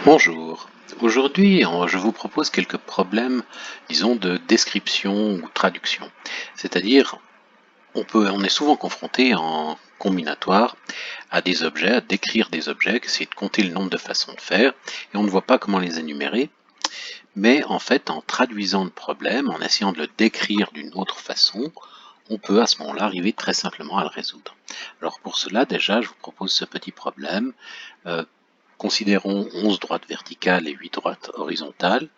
Bonjour. Aujourd'hui, je vous propose quelques problèmes, disons, de description ou traduction. C'est-à-dire, on est souvent confronté en combinatoire à des objets, à décrire des objets, essayer de compter le nombre de façons de faire, et on ne voit pas comment les énumérer. Mais en fait, en traduisant le problème, en essayant de le décrire d'une autre façon, on peut à ce moment-là arriver très simplement à le résoudre. Alors pour cela, déjà, je vous propose ce petit problème. Euh, Considérons 11 droites verticales et 8 droites horizontales,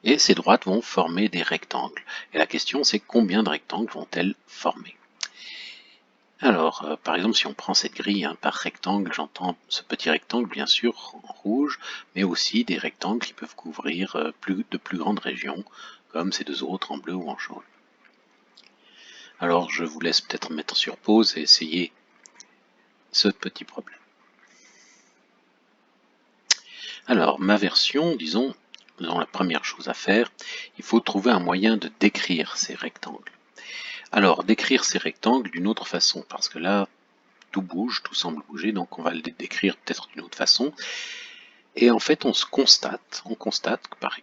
et ces droites vont former des rectangles. Et la question c'est combien de rectangles vont-elles former? Alors, par exemple, si on prend cette grille par rectangle, j'entends ce petit rectangle bien sûr en rouge, mais aussi des rectangles qui peuvent couvrir de plus grandes régions, comme ces deux autres en bleu ou en jaune. Alors, je vous laisse peut-être mettre sur pause et essayer ce petit problème. Alors, ma version, disons la première chose à faire, il faut trouver un moyen de décrire ces rectangles. Alors, décrire ces rectangles d'une autre façon, parce que là, tout bouge, tout semble bouger, donc on va le décrire peut-être d'une autre façon. Et en fait, on constate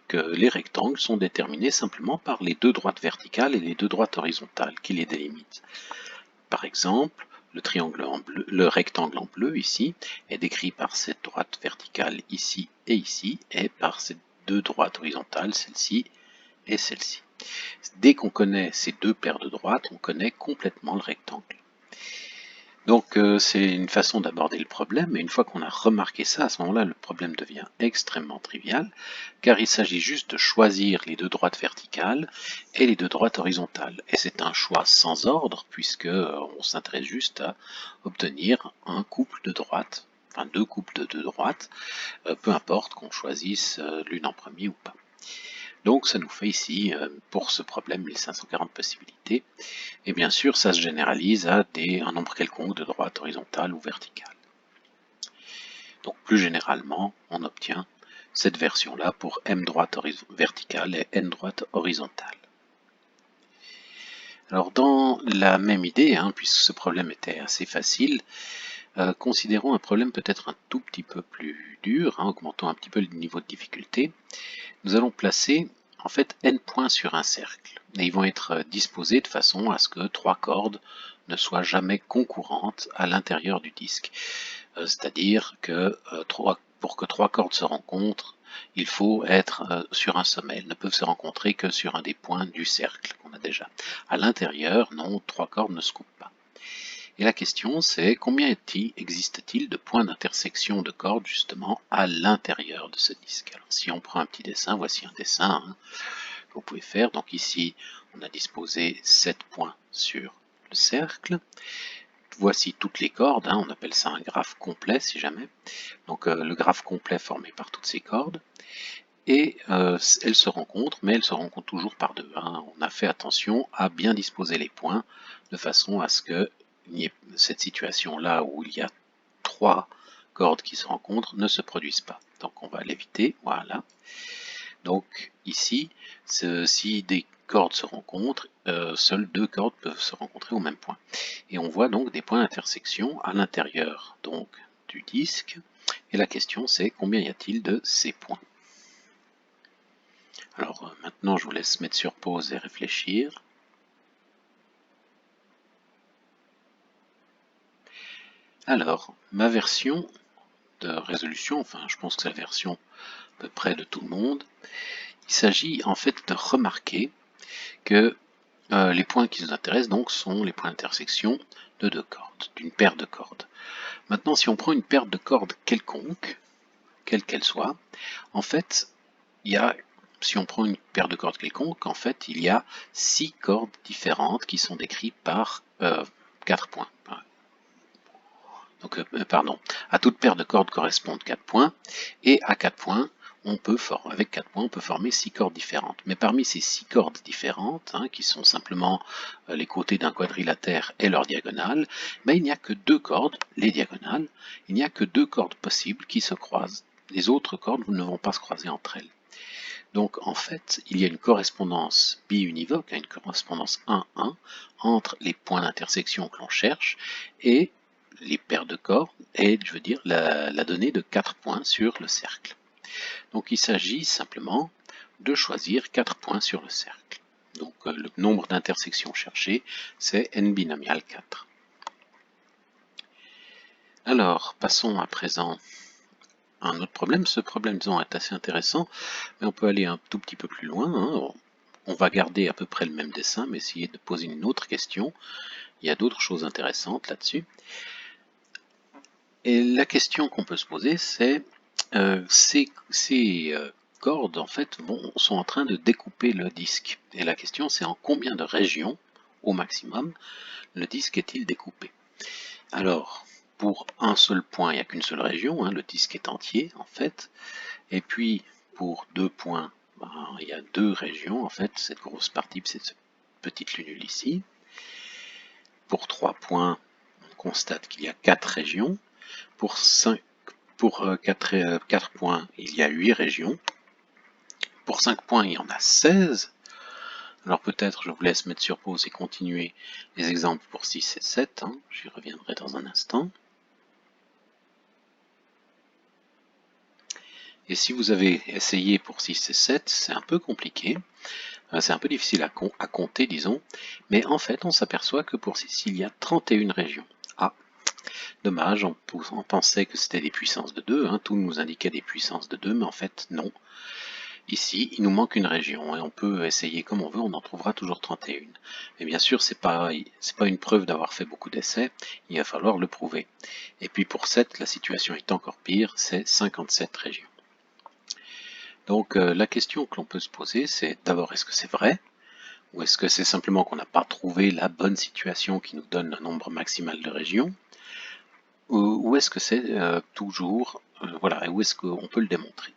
que les rectangles sont déterminés simplement par les deux droites verticales et les deux droites horizontales qui les délimitent. Par exemple, le rectangle en bleu ici est décrit par cette droite verticale ici, et par ces deux droites horizontales, celle-ci et celle-ci. Dès qu'on connaît ces deux paires de droites, on connaît complètement le rectangle. Donc c'est une façon d'aborder le problème, et une fois qu'on a remarqué ça, à ce moment-là, le problème devient extrêmement trivial, car il s'agit juste de choisir les deux droites verticales et les deux droites horizontales. Et c'est un choix sans ordre, puisque on s'intéresse juste à obtenir un couple de droites, enfin deux couples de deux droites, peu importe qu'on choisisse l'une en premier ou pas. Donc ça nous fait ici, pour ce problème, 1540 possibilités. Et bien sûr, ça se généralise à un nombre quelconque de droites horizontales ou verticales. Donc plus généralement, on obtient cette version-là pour m droites verticales et n droites horizontales. Alors dans la même idée, puisque ce problème était assez facile, considérons un problème peut-être un tout petit peu plus dur, augmentons un petit peu le niveau de difficulté. Nous allons placer en fait n points sur un cercle, et ils vont être disposés de façon à ce que trois cordes ne soient jamais concurrentes à l'intérieur du disque. C'est-à-dire que pour que trois cordes se rencontrent, il faut être sur un sommet. Elles ne peuvent se rencontrer que sur un des points du cercle qu'on a déjà. À l'intérieur, non, trois cordes ne se coupent pas. Et la question c'est combien existe-t-il de points d'intersection de cordes justement à l'intérieur de ce disque. Alors si on prend un petit dessin, voici un dessin que vous pouvez faire. Donc ici on a disposé 7 points sur le cercle. Voici toutes les cordes, on appelle ça un graphe complet si jamais. Donc le graphe complet formé par toutes ces cordes. Et elles se rencontrent, mais elles se rencontrent toujours par deux. On a fait attention à bien disposer les points de façon à ce que cette situation-là où il y a trois cordes qui se rencontrent ne se produise pas. Donc on va l'éviter, voilà. Donc ici, si des cordes se rencontrent, seules deux cordes peuvent se rencontrer au même point. Et on voit donc des points d'intersection à l'intérieur donc du disque. Et la question c'est combien y a-t-il de ces points? Alors maintenant je vous laisse mettre sur pause et réfléchir. Alors, ma version de résolution, enfin je pense que c'est la version à peu près de tout le monde, il s'agit en fait de remarquer que les points qui nous intéressent donc sont les points d'intersection de deux cordes, d'une paire de cordes. Maintenant si on prend une paire de cordes quelconque, quelle qu'elle soit, en fait, si on prend une paire de cordes quelconque, en fait, il y a 6 cordes différentes qui sont décrites par 4 points. Donc, pardon, à toute paire de cordes correspondent 4 points, et à 4 points, avec 4 points, on peut former 6 cordes différentes. Mais parmi ces 6 cordes différentes, qui sont simplement les côtés d'un quadrilatère et leur diagonale, il n'y a que 2 cordes, les diagonales, il n'y a que 2 cordes possibles qui se croisent. Les autres cordes ne vont pas se croiser entre elles. Donc en fait, il y a une correspondance biunivoque, une correspondance 1-1 entre les points d'intersection que l'on cherche et les paires de cordes, et je veux dire la donnée de 4 points sur le cercle. Donc il s'agit simplement de choisir 4 points sur le cercle. Donc le nombre d'intersections cherchées, c'est n binomial 4. Alors, passons à présent à un autre problème. Ce problème, disons, est assez intéressant, mais on peut aller un tout petit peu plus loin. On va garder à peu près le même dessin, mais essayer de poser une autre question. Il y a d'autres choses intéressantes là-dessus. Et la question qu'on peut se poser, c'est ces cordes, en fait, sont en train de découper le disque. Et la question, c'est en combien de régions, au maximum, le disque est-il découpé? Alors, pour un seul point, il n'y a qu'une seule région, le disque est entier, en fait. Et puis, pour 2 points, il y a 2 régions, en fait, cette grosse partie, c'est cette petite lunule ici. Pour 3 points, on constate qu'il y a 4 régions. Pour 4 points, il y a 8 régions. Pour 5 points, il y en a 16. Alors peut-être je vous laisse mettre sur pause et continuer les exemples pour 6 et 7. J'y reviendrai dans un instant. Et si vous avez essayé pour 6 et 7, c'est un peu compliqué. C'est un peu difficile à compter, disons. Mais en fait, on s'aperçoit que pour 6, il y a 31 régions. Ah, dommage, on pensait que c'était des puissances de 2. Tout nous indiquait des puissances de 2, mais en fait, non. Ici, il nous manque une région, et on peut essayer comme on veut, on en trouvera toujours 31. Mais bien sûr, c'est pas une preuve d'avoir fait beaucoup d'essais, il va falloir le prouver. Et puis pour 7, la situation est encore pire, c'est 57 régions. Donc la question que l'on peut se poser, c'est d'abord, est-ce que c'est vrai? Ou est-ce que c'est simplement qu'on n'a pas trouvé la bonne situation qui nous donne un nombre maximal de régions? Ou est-ce que c'est toujours... voilà, et où est-ce qu'on peut le démontrer?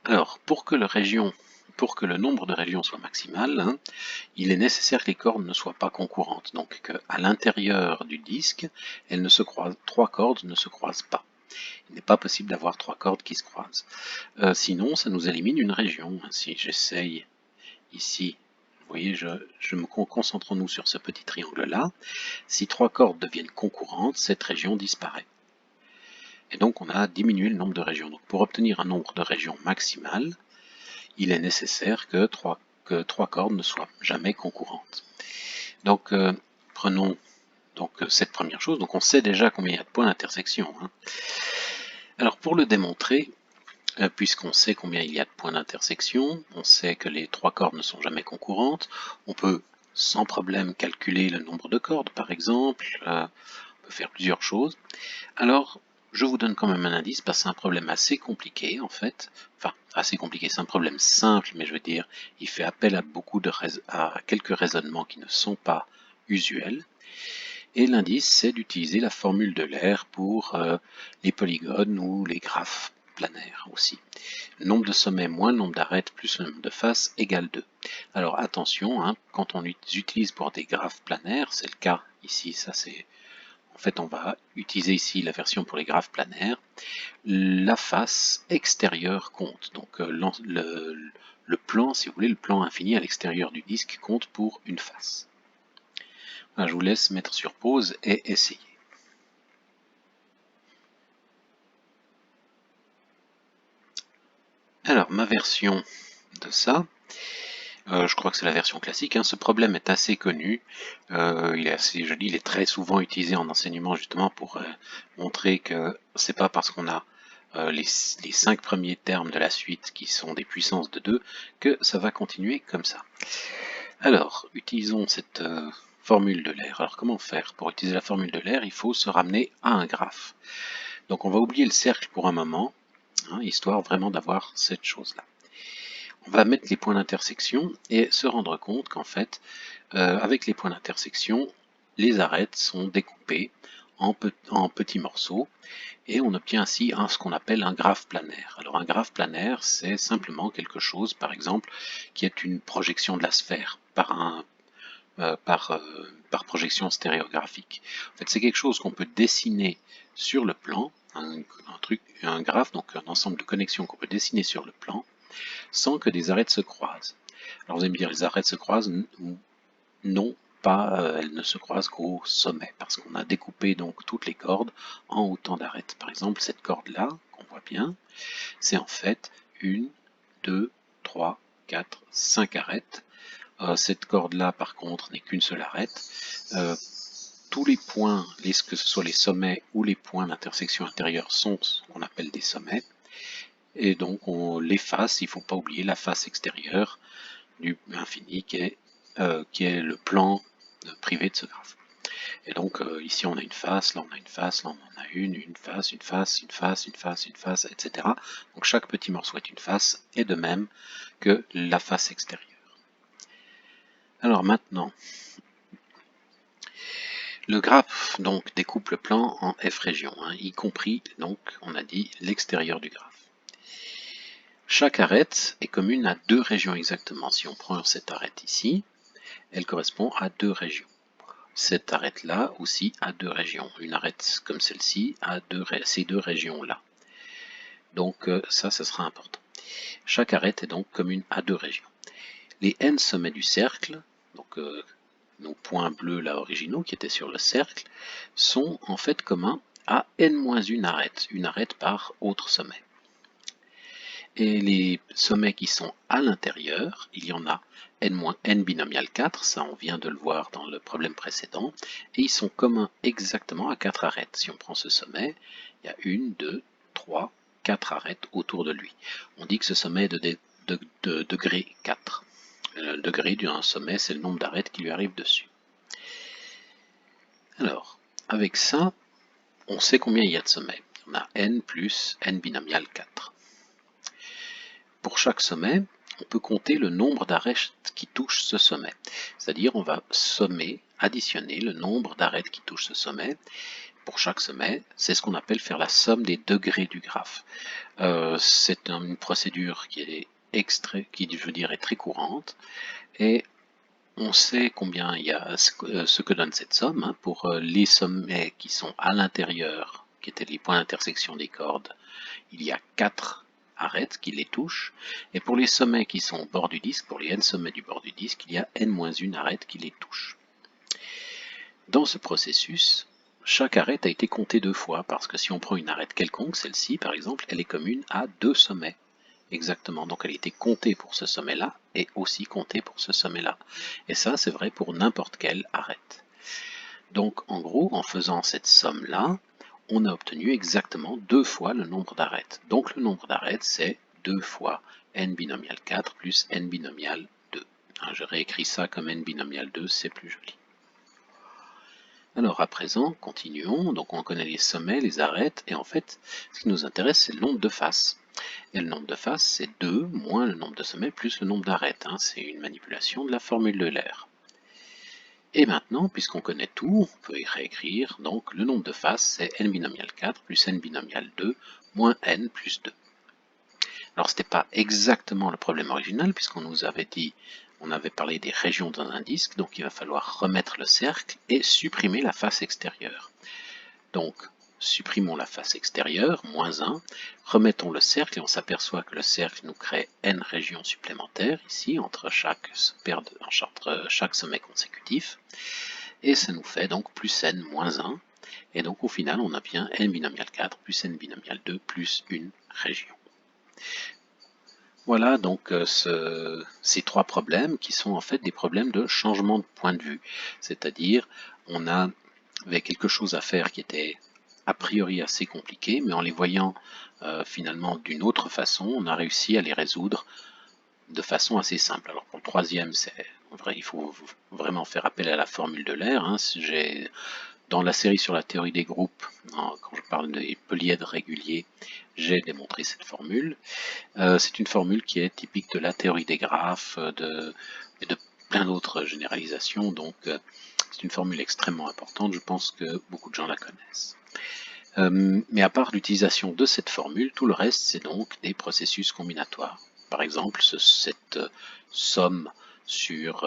Alors, pour que le nombre de régions soit maximal, il est nécessaire que les cordes ne soient pas concurrentes, donc qu'à l'intérieur du disque, 3 cordes ne se croisent pas. Il n'est pas possible d'avoir 3 cordes qui se croisent. Sinon, ça nous élimine une région. Si j'essaye ici, vous voyez, concentrons-nous sur ce petit triangle-là. Si 3 cordes deviennent concurrentes, cette région disparaît. Et donc on a diminué le nombre de régions. Donc pour obtenir un nombre de régions maximal, il est nécessaire que 3 cordes ne soient jamais concurrentes. Donc prenons cette première chose. Donc on sait déjà combien il y a de points d'intersection. Alors pour le démontrer, puisqu'on sait combien il y a de points d'intersection, on sait que les 3 cordes ne sont jamais concurrentes, on peut sans problème calculer le nombre de cordes par exemple, on peut faire plusieurs choses. Alors je vous donne quand même un indice, parce que c'est un problème assez compliqué en fait, enfin assez compliqué, c'est un problème simple, mais je veux dire, il fait appel à quelques raisonnements qui ne sont pas usuels, et l'indice c'est d'utiliser la formule de Laire pour les polygones ou les graphes planaires aussi. Le nombre de sommets moins le nombre d'arêtes plus le nombre de faces égale 2. Alors attention, quand on utilise pour des graphes planaires, c'est le cas ici, ça c'est... En fait, on va utiliser ici la version pour les graphes planaires. La face extérieure compte. Donc le plan, si vous voulez, le plan infini à l'extérieur du disque compte pour une face. Alors, je vous laisse mettre sur pause et essayer. Alors, ma version de ça, je crois que c'est la version classique. Ce problème est assez connu, il est assez joli, il est très souvent utilisé en enseignement justement pour montrer que c'est pas parce qu'on a les 5 premiers termes de la suite qui sont des puissances de 2 que ça va continuer comme ça. Alors, utilisons cette formule de Laire. Alors comment faire? Pour utiliser la formule de Laire, il faut se ramener à un graphe. Donc on va oublier le cercle pour un moment, histoire vraiment d'avoir cette chose-là. On va mettre les points d'intersection et se rendre compte qu'en fait, avec les points d'intersection, les arêtes sont découpées en petits morceaux et on obtient ainsi ce qu'on appelle un graphe planaire. Alors un graphe planaire, c'est simplement quelque chose, par exemple, qui est une projection de la sphère par projection stéréographique. En fait, c'est quelque chose qu'on peut dessiner sur le plan, un graphe, donc un ensemble de connexions qu'on peut dessiner sur le plan, sans que des arêtes se croisent. Alors vous allez me dire, les arêtes se croisent? Non, pas, elles ne se croisent qu'au sommet, parce qu'on a découpé donc toutes les cordes en autant d'arêtes. Par exemple, cette corde-là, qu'on voit bien, c'est en fait 1, 2, 3, 4, 5 arêtes. Cette corde-là, par contre, n'est qu'une seule arête. Tous les points, que ce soit les sommets ou les points d'intersection intérieure, sont ce qu'on appelle des sommets. Et donc, les faces, il ne faut pas oublier la face extérieure du infini qui est le plan privé de ce graphe. Et donc ici on a une face, là on a une face, là on en a une face, une face, une face, une face, une face, etc. Donc chaque petit morceau est une face, et de même que la face extérieure. Alors maintenant, le graphe donc découpe le plan en F régions, y compris donc on a dit l'extérieur du graphe. Chaque arête est commune à deux régions exactement. Si on prend cette arête ici, elle correspond à deux régions. Cette arête-là aussi a deux régions. Une arête comme celle-ci a ces deux régions-là. Donc ça sera important. Chaque arête est donc commune à deux régions. Les n sommets du cercle, donc nos points bleus là originaux qui étaient sur le cercle, sont en fait communs à n-1 arête, une arête par autre sommet. Et les sommets qui sont à l'intérieur, il y en a n binomial 4, ça on vient de le voir dans le problème précédent, et ils sont communs exactement à 4 arêtes. Si on prend ce sommet, il y a 1, 2, 3, 4 arêtes autour de lui. On dit que ce sommet est de degré 4. Le degré d'un sommet, c'est le nombre d'arêtes qui lui arrivent dessus. Alors, avec ça, on sait combien il y a de sommets. On a n plus n binomial 4. Pour chaque sommet, on peut compter le nombre d'arêtes qui touchent ce sommet. C'est-à-dire, on va additionner le nombre d'arêtes qui touchent ce sommet. Pour chaque sommet, c'est ce qu'on appelle faire la somme des degrés du graphe. C'est une procédure qui est très courante, et on sait combien il y a ce que donne cette somme. Pour les sommets qui sont à l'intérieur, qui étaient les points d'intersection des cordes, il y a 4 arêtes qui les touchent, et pour les sommets qui sont au bord du disque, pour les n sommets du bord du disque, il y a n-1 arête qui les touche. Dans ce processus, chaque arête a été comptée deux fois, parce que si on prend une arête quelconque, celle-ci par exemple, elle est commune à deux sommets. Exactement, donc elle a été comptée pour ce sommet-là, et aussi comptée pour ce sommet-là. Et ça, c'est vrai pour n'importe quelle arête. Donc en gros, en faisant cette somme-là, on a obtenu exactement deux fois le nombre d'arêtes. Donc le nombre d'arêtes, c'est 2 fois n binomial 4 plus n binomial 2. Je réécris ça comme n binomial 2, c'est plus joli. Alors à présent, continuons. Donc on connaît les sommets, les arêtes, et en fait, ce qui nous intéresse, c'est le nombre de faces. Et le nombre de faces, c'est 2 moins le nombre de sommets plus le nombre d'arêtes. C'est une manipulation de la formule d'Euler. Et maintenant, puisqu'on connaît tout, on peut y réécrire, donc le nombre de faces, c'est n binomial 4 plus n binomial 2 moins n plus 2. Alors ce n'était pas exactement le problème original, puisqu'on nous avait dit, on avait parlé des régions dans un disque, donc il va falloir remettre le cercle et supprimer la face extérieure. Donc, supprimons la face extérieure, moins 1, remettons le cercle, et on s'aperçoit que le cercle nous crée n régions supplémentaires, ici, entre chaque sommet consécutif, et ça nous fait donc plus n moins 1, et donc au final on a bien n binomial 4 plus n binomial 2 plus une région. Voilà donc ces trois problèmes qui sont en fait des problèmes de changement de point de vue, c'est-à-dire on avait quelque chose à faire qui était a priori assez compliqué, mais en les voyant finalement d'une autre façon, on a réussi à les résoudre de façon assez simple. Alors pour le troisième, il faut vraiment faire appel à la formule d'Euler. Dans la série sur la théorie des groupes, quand je parle des polyèdres réguliers, j'ai démontré cette formule. C'est une formule qui est typique de la théorie des graphes et de plein d'autres généralisations, donc c'est une formule extrêmement importante, je pense que beaucoup de gens la connaissent. Mais à part l'utilisation de cette formule, tout le reste c'est donc des processus combinatoires. Par exemple, cette somme sur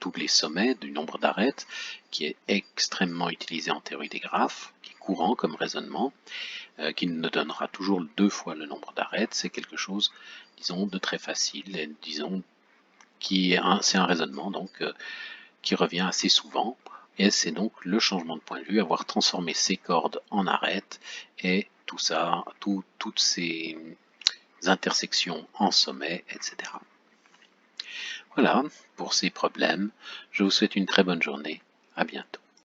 tous les sommets du nombre d'arêtes, qui est extrêmement utilisée en théorie des graphes, qui est courant comme raisonnement, qui nous donnera toujours 2 fois le nombre d'arêtes, c'est quelque chose, disons, de très facile, et disons, c'est un raisonnement donc qui revient assez souvent, et c'est donc le changement de point de vue, avoir transformé ces cordes en arêtes, et tout ça, toutes ces intersections en sommet, etc. Voilà pour ces problèmes. Je vous souhaite une très bonne journée. À bientôt.